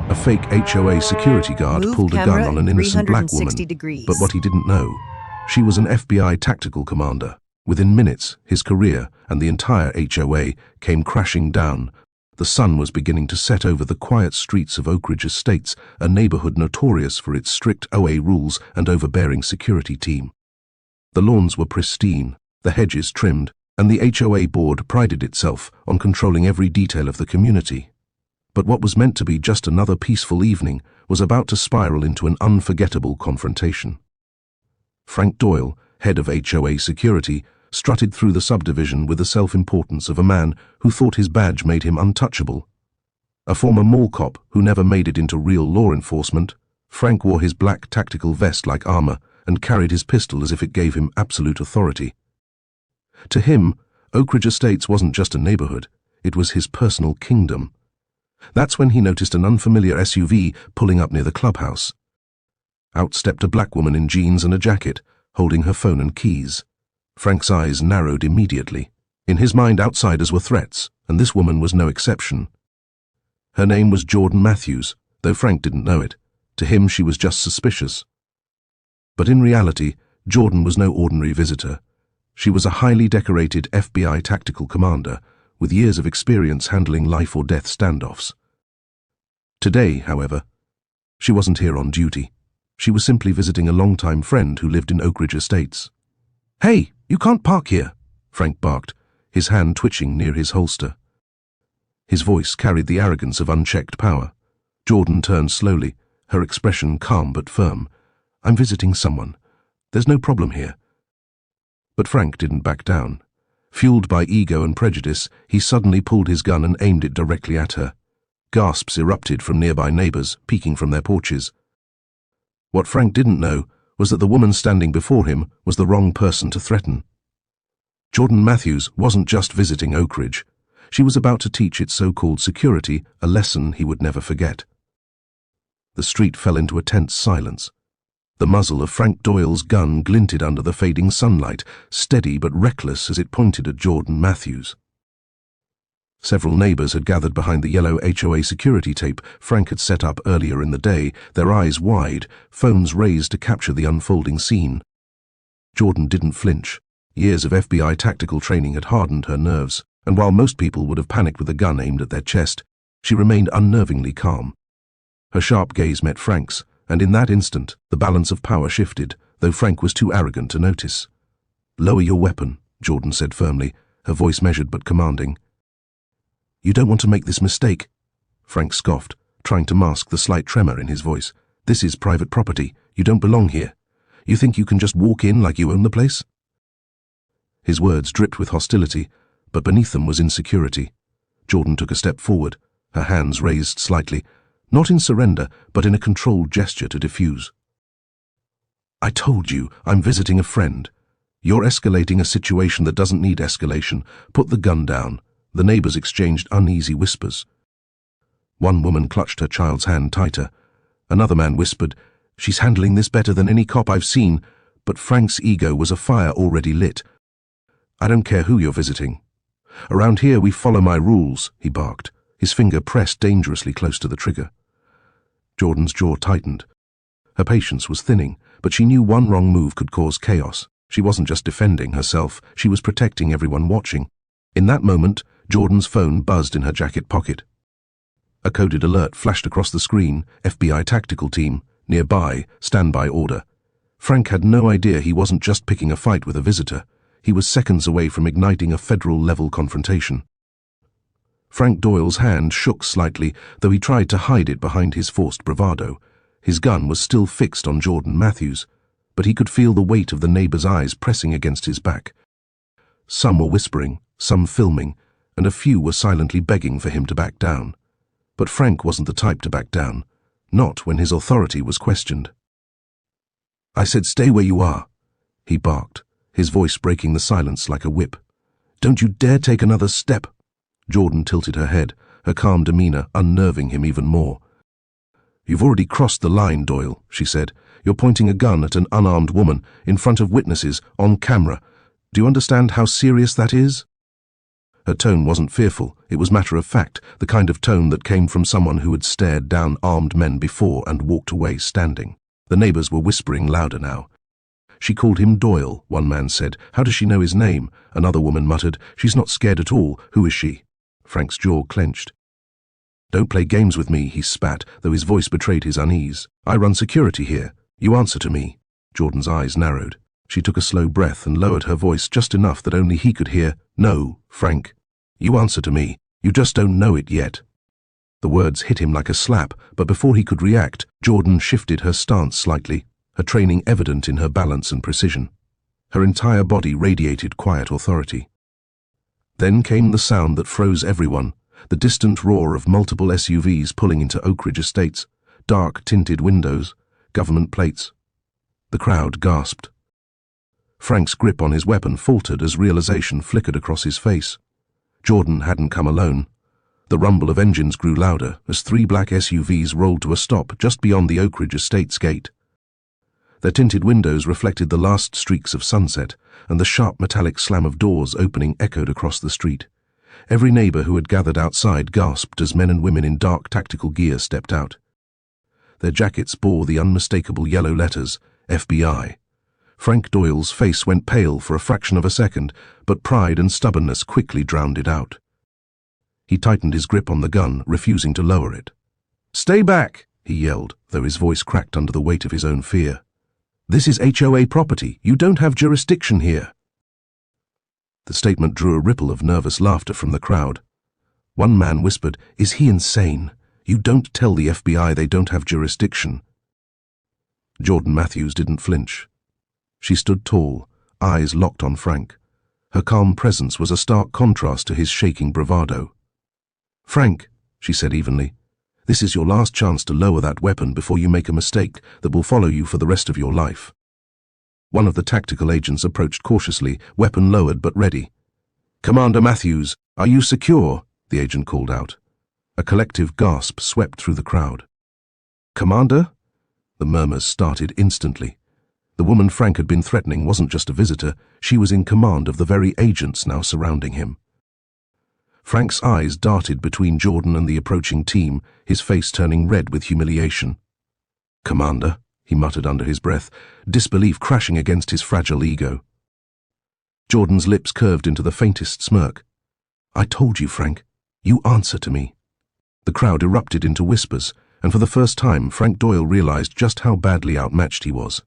A fake HOA security guard pulled a gun on an innocent black woman, but what he didn't know, she was an FBI tactical commander. Within minutes, his career and the entire HOA came crashing down. The sun was beginning to set over the quiet streets of Oak Ridge Estates, a neighborhood notorious for its strict OA rules and overbearing security team. The lawns were pristine, the hedges trimmed, and the HOA board prided itself on controlling every detail of the community. But what was meant to be just another peaceful evening was about to spiral into an unforgettable confrontation. Frank Doyle, head of HOA security, strutted through the subdivision with the self-importance of a man who thought his badge made him untouchable. A former mall cop who never made it into real law enforcement, Frank wore his black tactical vest like armor and carried his pistol as if it gave him absolute authority. To him, Oak Ridge Estates wasn't just a neighborhood, it was his personal kingdom. That's when he noticed an unfamiliar SUV pulling up near the clubhouse. Out stepped a black woman in jeans and a jacket, holding her phone and keys. Frank's eyes narrowed immediately. In his mind, outsiders were threats, and this woman was no exception. Her name was Jordan Matthews, though Frank didn't know it. To him, she was just suspicious. But in reality, Jordan was no ordinary visitor. She was a highly decorated FBI tactical commander, with years of experience handling life-or-death standoffs. Today, however, she wasn't here on duty. She was simply visiting a longtime friend who lived in Oak Ridge Estates. "Hey, you can't park here," Frank barked, his hand twitching near his holster. His voice carried the arrogance of unchecked power. Jordan turned slowly, her expression calm but firm. "I'm visiting someone. There's no problem here." But Frank didn't back down. Fueled by ego and prejudice, he suddenly pulled his gun and aimed it directly at her. Gasps erupted from nearby neighbors, peeking from their porches. What Frank didn't know was that the woman standing before him was the wrong person to threaten. Jordan Matthews wasn't just visiting Oak Ridge. She was about to teach its so-called security a lesson he would never forget. The street fell into a tense silence. The muzzle of Frank Doyle's gun glinted under the fading sunlight, steady but reckless as it pointed at Jordan Matthews. Several neighbors had gathered behind the yellow HOA security tape Frank had set up earlier in the day, their eyes wide, phones raised to capture the unfolding scene. Jordan didn't flinch. Years of FBI tactical training had hardened her nerves, and while most people would have panicked with a gun aimed at their chest, she remained unnervingly calm. Her sharp gaze met Frank's, and in that instant, the balance of power shifted, though Frank was too arrogant to notice. "Lower your weapon," Jordan said firmly, her voice measured but commanding. "You don't want to make this mistake," Frank scoffed, trying to mask the slight tremor in his voice. "This is private property. You don't belong here. You think you can just walk in like you own the place?" His words dripped with hostility, but beneath them was insecurity. Jordan took a step forward, her hands raised slightly, not in surrender, but in a controlled gesture to defuse. "I told you, I'm visiting a friend. You're escalating a situation that doesn't need escalation. Put the gun down." The neighbors exchanged uneasy whispers. One woman clutched her child's hand tighter. Another man whispered, "She's handling this better than any cop I've seen," but Frank's ego was a fire already lit. "I don't care who you're visiting. Around here we follow my rules," he barked, his finger pressed dangerously close to the trigger. Jordan's jaw tightened. Her patience was thinning, but she knew one wrong move could cause chaos. She wasn't just defending herself, she was protecting everyone watching. In that moment, Jordan's phone buzzed in her jacket pocket. A coded alert flashed across the screen, FBI tactical team, nearby, standby order. Frank had no idea he wasn't just picking a fight with a visitor. He was seconds away from igniting a federal-level confrontation. Frank Doyle's hand shook slightly, though he tried to hide it behind his forced bravado. His gun was still fixed on Jordan Matthews, but he could feel the weight of the neighbors' eyes pressing against his back. Some were whispering, some filming, and a few were silently begging for him to back down. But Frank wasn't the type to back down, not when his authority was questioned. "I said stay where you are," he barked, his voice breaking the silence like a whip. "Don't you dare take another step." Jordan tilted her head, her calm demeanor unnerving him even more. "You've already crossed the line, Doyle," she said. "You're pointing a gun at an unarmed woman, in front of witnesses, on camera. Do you understand how serious that is?" Her tone wasn't fearful, it was matter-of-fact, the kind of tone that came from someone who had stared down armed men before and walked away standing. The neighbors were whispering louder now. "She called him Doyle," one man said. "How does she know his name?" Another woman muttered. "She's not scared at all. Who is she?" Frank's jaw clenched. "Don't play games with me," he spat, though his voice betrayed his unease. "I run security here. You answer to me." Jordan's eyes narrowed. She took a slow breath and lowered her voice just enough that only he could hear. "No, Frank. You answer to me. You just don't know it yet." The words hit him like a slap, but before he could react, Jordan shifted her stance slightly, her training evident in her balance and precision. Her entire body radiated quiet authority. Then came the sound that froze everyone, the distant roar of multiple SUVs pulling into Oak Ridge Estates, dark tinted windows, government plates. The crowd gasped. Frank's grip on his weapon faltered as realization flickered across his face. Jordan hadn't come alone. The rumble of engines grew louder as 3 black SUVs rolled to a stop just beyond the Oak Ridge Estates gate. Their tinted windows reflected the last streaks of sunset, and the sharp metallic slam of doors opening echoed across the street. Every neighbor who had gathered outside gasped as men and women in dark tactical gear stepped out. Their jackets bore the unmistakable yellow letters, FBI. Frank Doyle's face went pale for a fraction of a second, but pride and stubbornness quickly drowned it out. He tightened his grip on the gun, refusing to lower it. "Stay back!" he yelled, though his voice cracked under the weight of his own fear. "This is HOA property. You don't have jurisdiction here." The statement drew a ripple of nervous laughter from the crowd. One man whispered, "Is he insane? You don't tell the FBI they don't have jurisdiction." Jordan Matthews didn't flinch. She stood tall, eyes locked on Frank. Her calm presence was a stark contrast to his shaking bravado. "Frank," she said evenly, "this is your last chance to lower that weapon before you make a mistake that will follow you for the rest of your life." One of the tactical agents approached cautiously, weapon lowered but ready. "Commander Matthews, are you secure?" the agent called out. A collective gasp swept through the crowd. "Commander?" The murmurs started instantly. The woman Frank had been threatening wasn't just a visitor, she was in command of the very agents now surrounding him. Frank's eyes darted between Jordan and the approaching team, his face turning red with humiliation. "Commander," he muttered under his breath, disbelief crashing against his fragile ego. Jordan's lips curved into the faintest smirk. "I told you, Frank. You answer to me." The crowd erupted into whispers, and for the first time Frank Doyle realized just how badly outmatched he was.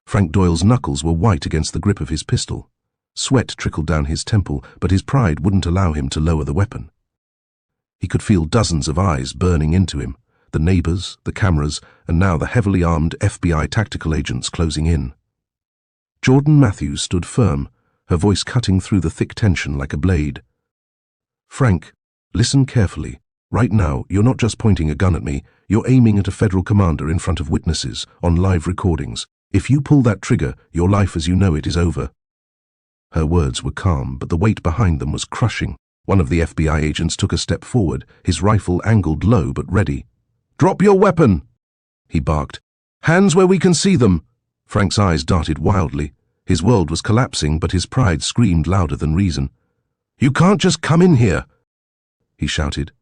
Frank Doyle's knuckles were white against the grip of his pistol. Sweat trickled down his temple, but his pride wouldn't allow him to lower the weapon. He could feel dozens of eyes burning into him, the neighbors, the cameras, and now the heavily armed FBI tactical agents closing in. Jordan Matthews stood firm, her voice cutting through the thick tension like a blade. "Frank, listen carefully. Right now, you're not just pointing a gun at me, you're aiming at a federal commander in front of witnesses, on live recordings. If you pull that trigger, your life as you know it is over." Her words were calm, but the weight behind them was crushing. One of the FBI agents took a step forward, his rifle angled low but ready. "Drop your weapon!" he barked. "Hands where we can see them!" Frank's eyes darted wildly. His world was collapsing, but his pride screamed louder than reason. "You can't just come in here!" he shouted.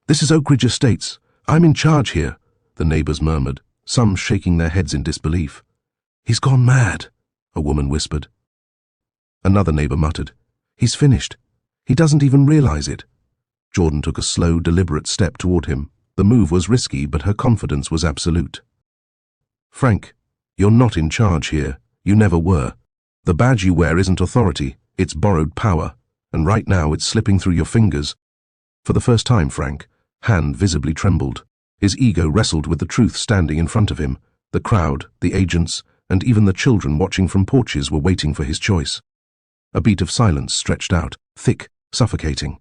"This is Oak Ridge Estates. I'm in charge here," the neighbors murmured, some shaking their heads in disbelief. "He's gone mad," a woman whispered. Another neighbor muttered, "He's finished. He doesn't even realize it." Jordan took a slow, deliberate step toward him. The move was risky, but her confidence was absolute. "Frank, you're not in charge here. You never were. The badge you wear isn't authority, it's borrowed power, and right now it's slipping through your fingers." For the first time, Frank, hand visibly trembled. His ego wrestled with the truth standing in front of him. The crowd, the agents, and even the children watching from porches were waiting for his choice. A beat of silence stretched out, thick, suffocating.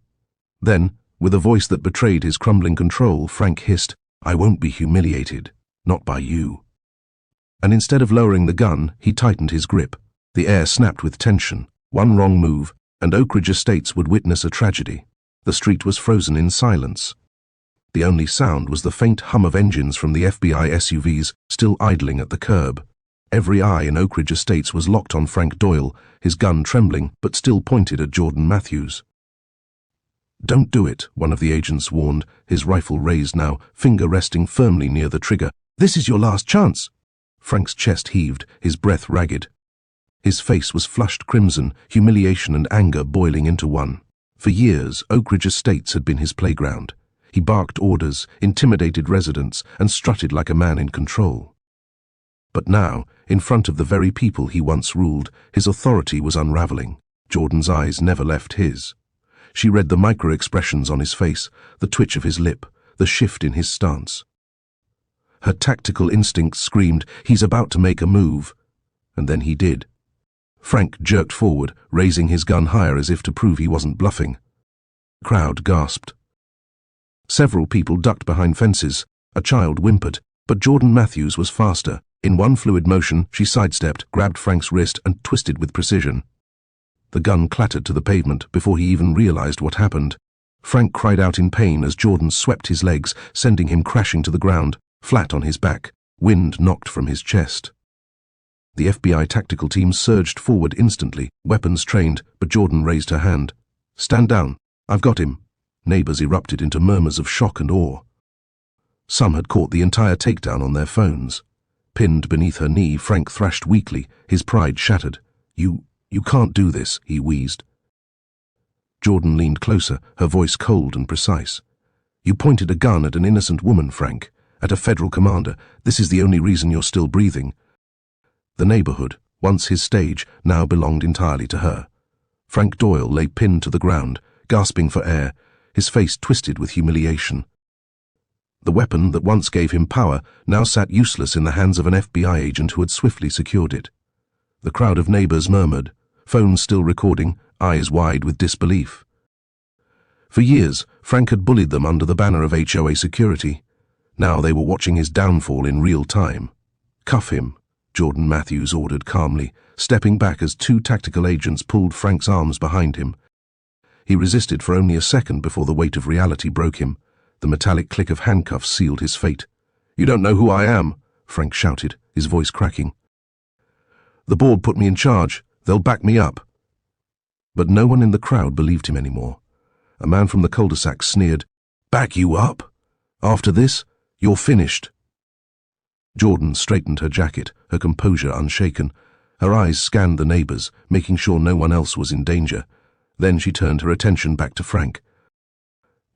Then, with a voice that betrayed his crumbling control, Frank hissed, "I won't be humiliated. Not by you." And instead of lowering the gun, he tightened his grip. The air snapped with tension. One wrong move, and Oak Ridge Estates would witness a tragedy. The street was frozen in silence. The only sound was the faint hum of engines from the FBI SUVs still idling at the curb. Every eye in Oak Ridge Estates was locked on Frank Doyle, his gun trembling but still pointed at Jordan Matthews. "Don't do it," one of the agents warned, his rifle raised now, finger resting firmly near the trigger. "This is your last chance." Frank's chest heaved, his breath ragged. His face was flushed crimson, humiliation and anger boiling into one. For years, Oak Ridge Estates had been his playground. He barked orders, intimidated residents, and strutted like a man in control. But now, in front of the very people he once ruled, his authority was unraveling. Jordan's eyes never left his. She read the micro-expressions on his face, the twitch of his lip, the shift in his stance. Her tactical instincts screamed, he's about to make a move. And then he did. Frank jerked forward, raising his gun higher as if to prove he wasn't bluffing. The crowd gasped. Several people ducked behind fences. A child whimpered, but Jordan Matthews was faster. In one fluid motion, she sidestepped, grabbed Frank's wrist, and twisted with precision. The gun clattered to the pavement before he even realized what happened. Frank cried out in pain as Jordan swept his legs, sending him crashing to the ground, flat on his back, wind knocked from his chest. The FBI tactical team surged forward instantly, weapons trained, but Jordan raised her hand. "Stand down. I've got him." Neighbors erupted into murmurs of shock and awe. Some had caught the entire takedown on their phones. Pinned beneath her knee, Frank thrashed weakly, his pride shattered. You can't do this," he wheezed. Jordan leaned closer, her voice cold and precise. "You pointed a gun at an innocent woman, Frank, at a federal commander. This is the only reason you're still breathing." The neighborhood, once his stage, now belonged entirely to her. Frank Doyle lay pinned to the ground, gasping for air, his face twisted with humiliation. The weapon that once gave him power now sat useless in the hands of an FBI agent who had swiftly secured it. The crowd of neighbors murmured, phones still recording, eyes wide with disbelief. For years, Frank had bullied them under the banner of HOA security. Now they were watching his downfall in real time. "Cuff him," Jordan Matthews ordered calmly, stepping back as two tactical agents pulled Frank's arms behind him. He resisted for only a second before the weight of reality broke him. The metallic click of handcuffs sealed his fate. "You don't know who I am," Frank shouted, his voice cracking. "The board put me in charge. They'll back me up." But no one in the crowd believed him anymore. A man from the cul-de-sac sneered, "Back you up? After this, you're finished." Jordan straightened her jacket, her composure unshaken. Her eyes scanned the neighbors, making sure no one else was in danger. Then she turned her attention back to Frank.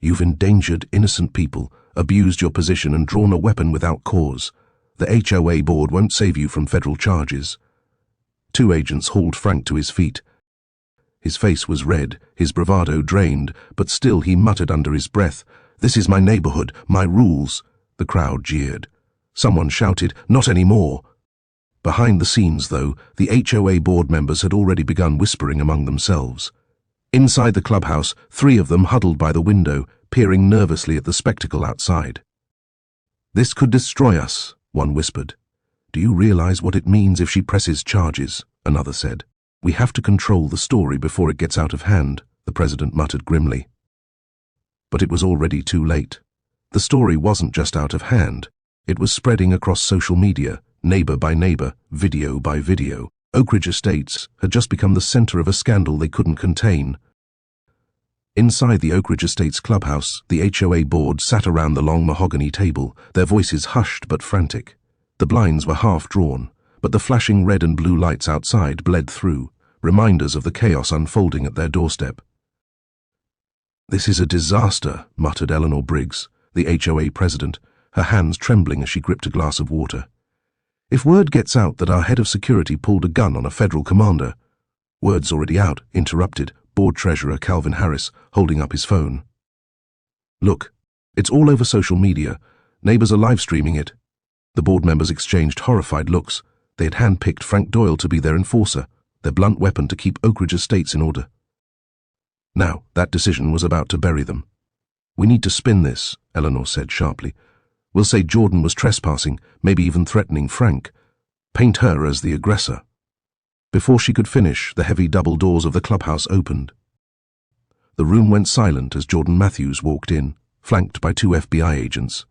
"You've endangered innocent people, abused your position and drawn a weapon without cause. The HOA board won't save you from federal charges." Two agents hauled Frank to his feet. His face was red, his bravado drained, but still he muttered under his breath, "This is my neighborhood, my rules." The crowd jeered. Someone shouted, "Not anymore." Behind the scenes, though, the HOA board members had already begun whispering among themselves. Inside the clubhouse, 3 of them huddled by the window, peering nervously at the spectacle outside. "This could destroy us," one whispered. "Do you realize what it means if she presses charges?" another said. "We have to control the story before it gets out of hand," the president muttered grimly. But it was already too late. The story wasn't just out of hand. It was spreading across social media, neighbor by neighbor, video by video. Oak Ridge Estates had just become the center of a scandal they couldn't contain. Inside the Oak Ridge Estates clubhouse, the HOA board sat around the long mahogany table, their voices hushed but frantic. The blinds were half drawn, but the flashing red and blue lights outside bled through, reminders of the chaos unfolding at their doorstep. "This is a disaster," muttered Eleanor Briggs, the HOA president, her hands trembling as she gripped a glass of water. "If word gets out that our head of security pulled a gun on a federal commander—" "Word's already out," interrupted board treasurer Calvin Harris, holding up his phone. "Look, it's all over social media. Neighbors are live-streaming it." The board members exchanged horrified looks. They had handpicked Frank Doyle to be their enforcer, their blunt weapon to keep Oak Ridge Estates in order. Now, that decision was about to bury them. "We need to spin this," Eleanor said sharply. "We'll say Jordan was trespassing, maybe even threatening Frank. Paint her as the aggressor." Before she could finish, the heavy double doors of the clubhouse opened. The room went silent as Jordan Matthews walked in, flanked by 2 FBI agents.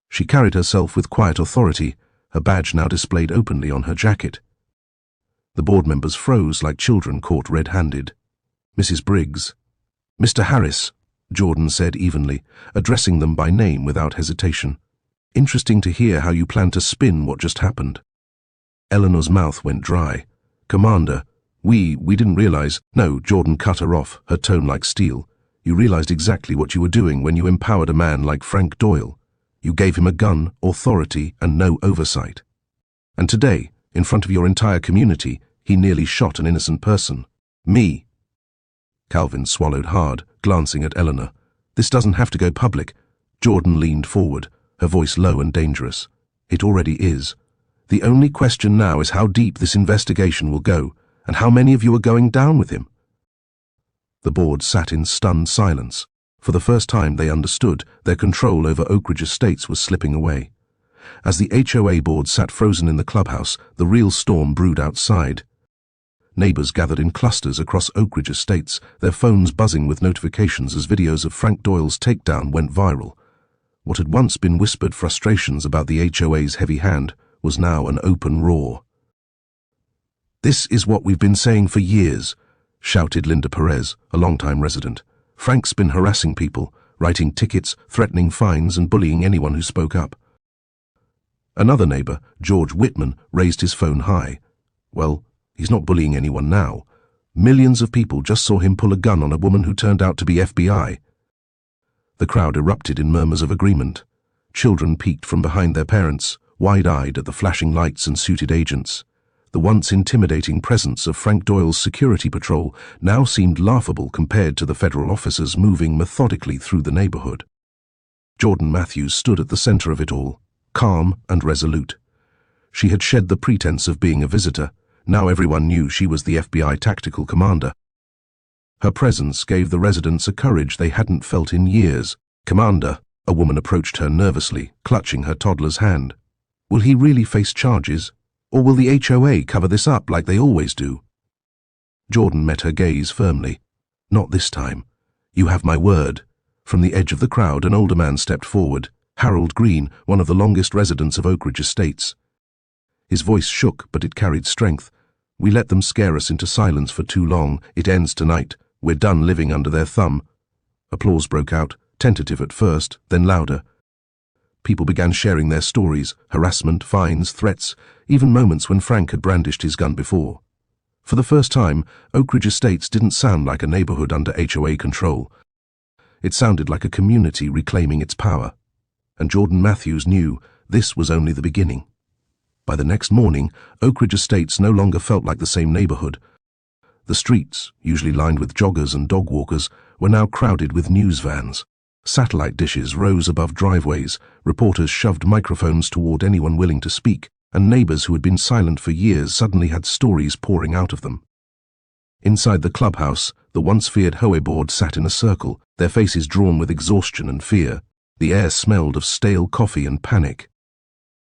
She carried herself with quiet authority, her badge now displayed openly on her jacket. The board members froze like children caught red-handed. "Mrs. Briggs." "Mr. Harris," Jordan said evenly, addressing them by name without hesitation. "Interesting to hear how you plan to spin what just happened." Eleanor's mouth went dry. "Commander, we didn't realize—" "No," Jordan cut her off, her tone like steel. "You realized exactly what you were doing when you empowered a man like Frank Doyle. You gave him a gun, authority, and no oversight. And today, in front of your entire community, he nearly shot an innocent person. Me." Calvin swallowed hard, glancing at Eleanor. "This doesn't have to go public." Jordan leaned forward, her voice low and dangerous. "It already is. The only question now is how deep this investigation will go, and how many of you are going down with him." The board sat in stunned silence. For the first time they understood their control over Oak Ridge Estates was slipping away. As the HOA board sat frozen in the clubhouse, the real storm brewed outside. Neighbors gathered in clusters across Oak Ridge Estates, their phones buzzing with notifications as videos of Frank Doyle's takedown went viral. What had once been whispered frustrations about the HOA's heavy hand was now an open roar. "This is what we've been saying for years," shouted Linda Perez, a longtime resident. "Frank's been harassing people, writing tickets, threatening fines, and bullying anyone who spoke up." Another neighbor, George Whitman, raised his phone high. "Well, he's not bullying anyone now. Millions of people just saw him pull a gun on a woman who turned out to be FBI." The crowd erupted in murmurs of agreement. Children peeked from behind their parents, wide-eyed at the flashing lights and suited agents. The once intimidating presence of Frank Doyle's security patrol now seemed laughable compared to the federal officers moving methodically through the neighborhood. Jordan Matthews stood at the center of it all, calm and resolute. She had shed the pretense of being a visitor. Now everyone knew she was the FBI tactical commander. Her presence gave the residents a courage they hadn't felt in years. "Commander," a woman approached her nervously, clutching her toddler's hand. "Will he really face charges? Or will the HOA cover this up like they always do?" Jordan met her gaze firmly. "Not this time. You have my word." From the edge of the crowd, an older man stepped forward, Harold Green, one of the longest residents of Oak Ridge Estates. His voice shook, but it carried strength. "We let them scare us into silence for too long. It ends tonight. We're done living under their thumb." Applause broke out, tentative at first, then louder. People began sharing their stories, harassment, fines, threats, even moments when Frank had brandished his gun before. For the first time, Oak Ridge Estates didn't sound like a neighborhood under HOA control. It sounded like a community reclaiming its power. And Jordan Matthews knew this was only the beginning. By the next morning, Oak Ridge Estates no longer felt like the same neighborhood. The streets, usually lined with joggers and dog walkers, were now crowded with news vans. Satellite dishes rose above driveways, reporters shoved microphones toward anyone willing to speak, and neighbors who had been silent for years suddenly had stories pouring out of them. Inside the clubhouse, the once-feared HOA board sat in a circle, their faces drawn with exhaustion and fear. The air smelled of stale coffee and panic.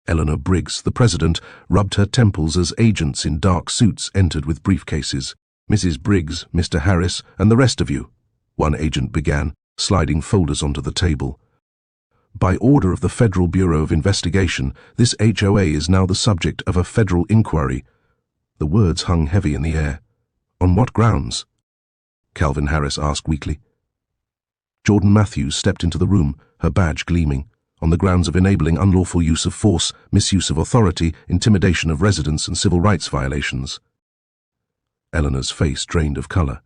Eleanor Briggs, the president, rubbed her temples as agents in dark suits entered with briefcases. "Mrs. Briggs, Mr. Harris, and the rest of you," one agent began, sliding folders onto the table. "By order of the Federal Bureau of Investigation, this HOA is now the subject of a federal inquiry." The words hung heavy in the air. "On what grounds?" Calvin Harris asked weakly. Jordan Matthews stepped into the room, her badge gleaming. "On the grounds of enabling unlawful use of force, misuse of authority, intimidation of residents, and civil rights violations." Eleanor's face drained of color.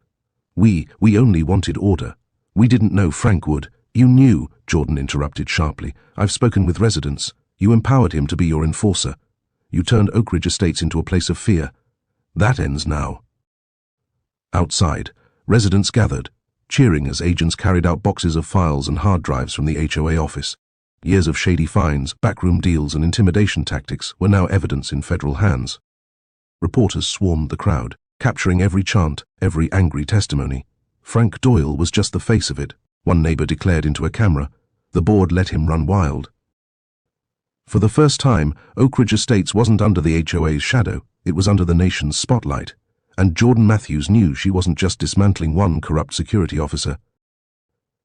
We only wanted order. We didn't know Frank would." "You knew," Jordan interrupted sharply. "I've spoken with residents. You empowered him to be your enforcer. You turned Oak Ridge Estates into a place of fear. That ends now." Outside, residents gathered, cheering as agents carried out boxes of files and hard drives from the HOA office. Years of shady fines, backroom deals, and intimidation tactics were now evidence in federal hands. Reporters swarmed the crowd, capturing every chant, every angry testimony. Frank Doyle was just the face of it, one neighbor declared into a camera. The board let him run wild. For the first time, Oak Ridge Estates wasn't under the HOA's shadow, it was under the nation's spotlight. And Jordan Matthews knew she wasn't just dismantling one corrupt security officer.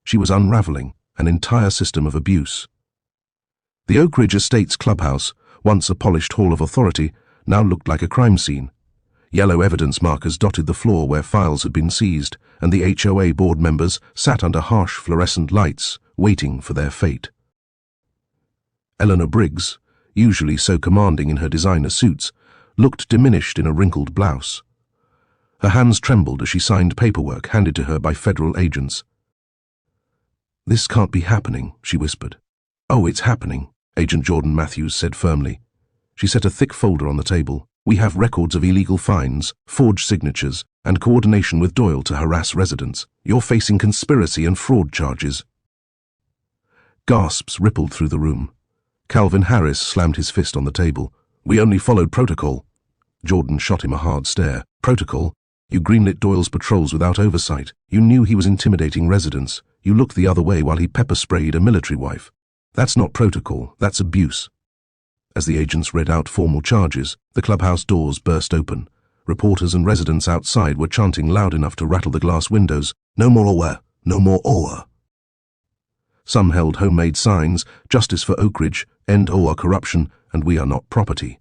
She was unraveling an entire system of abuse. The Oak Ridge Estates clubhouse, once a polished hall of authority, now looked like a crime scene. Yellow evidence markers dotted the floor where files had been seized, and the HOA board members sat under harsh fluorescent lights, waiting for their fate. Eleanor Briggs, usually so commanding in her designer suits, looked diminished in a wrinkled blouse. Her hands trembled as she signed paperwork handed to her by federal agents. "This can't be happening," she whispered. "Oh, it's happening," Agent Jordan Matthews said firmly. She set a thick folder on the table. "We have records of illegal fines, forged signatures, and coordination with Doyle to harass residents. You're facing conspiracy and fraud charges." Gasps rippled through the room. Calvin Harris slammed his fist on the table. "We only followed protocol." Jordan shot him a hard stare. "Protocol? You greenlit Doyle's patrols without oversight. You knew he was intimidating residents. You looked the other way while he pepper-sprayed a military wife. That's not protocol, that's abuse." As the agents read out formal charges, the clubhouse doors burst open. Reporters and residents outside were chanting loud enough to rattle the glass windows, "No more HOA, no more HOA." Some held homemade signs, "Justice for Oak Ridge, End HOA Corruption, and We Are Not Property."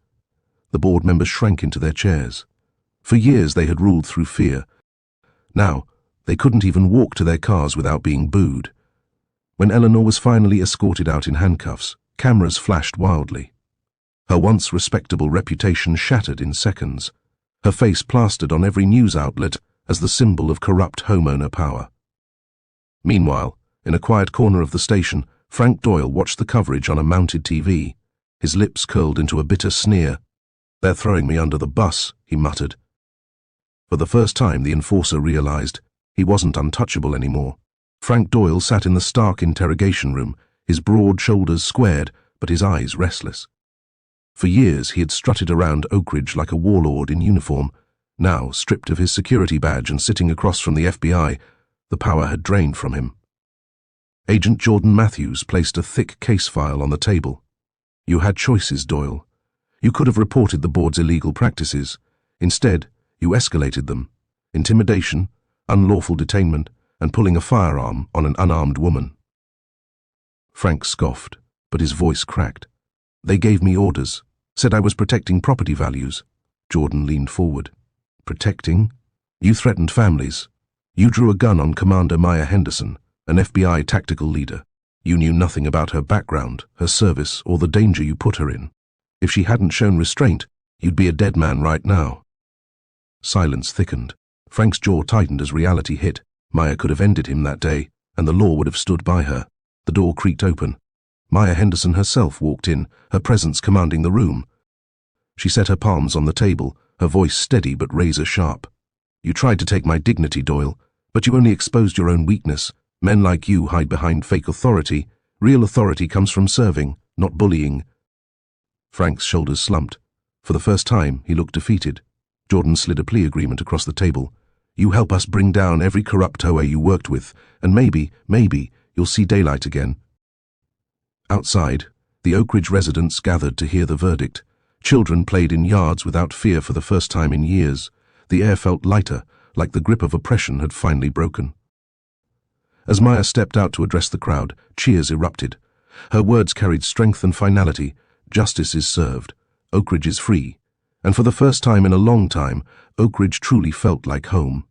The board members shrank into their chairs. For years they had ruled through fear. Now, they couldn't even walk to their cars without being booed. When Eleanor was finally escorted out in handcuffs, cameras flashed wildly. Her once respectable reputation shattered in seconds, her face plastered on every news outlet as the symbol of corrupt homeowner power. Meanwhile, in a quiet corner of the station, Frank Doyle watched the coverage on a mounted TV. His lips curled into a bitter sneer. "They're throwing me under the bus," he muttered. For the first time, the enforcer realized he wasn't untouchable anymore. Frank Doyle sat in the stark interrogation room, his broad shoulders squared, but his eyes restless. For years he had strutted around Oak Ridge like a warlord in uniform. Now, stripped of his security badge and sitting across from the FBI, the power had drained from him. Agent Jordan Matthews placed a thick case file on the table. "You had choices, Doyle. You could have reported the board's illegal practices. Instead, you escalated them: intimidation, unlawful detainment, and pulling a firearm on an unarmed woman." Frank scoffed, but his voice cracked. "They gave me orders, said I was protecting property values." Jordan leaned forward. "Protecting? You threatened families. You drew a gun on Commander Maya Henderson, an FBI tactical leader. You knew nothing about her background, her service, or the danger you put her in. If she hadn't shown restraint, you'd be a dead man right now." Silence thickened. Frank's jaw tightened as reality hit. Maya could have ended him that day, and the law would have stood by her. The door creaked open. Maya Henderson herself walked in, her presence commanding the room. She set her palms on the table, her voice steady but razor-sharp. "You tried to take my dignity, Doyle, but you only exposed your own weakness. Men like you hide behind fake authority. Real authority comes from serving, not bullying." Frank's shoulders slumped. For the first time, he looked defeated. Jordan slid a plea agreement across the table. "You help us bring down every corrupt HOA you worked with, and maybe, you'll see daylight again." Outside, the Oak Ridge residents gathered to hear the verdict. Children played in yards without fear for the first time in years. The air felt lighter, like the grip of oppression had finally broken. As Maya stepped out to address the crowd, cheers erupted. Her words carried strength and finality. "Justice is served. Oak Ridge is free." And for the first time in a long time, Oak Ridge truly felt like home.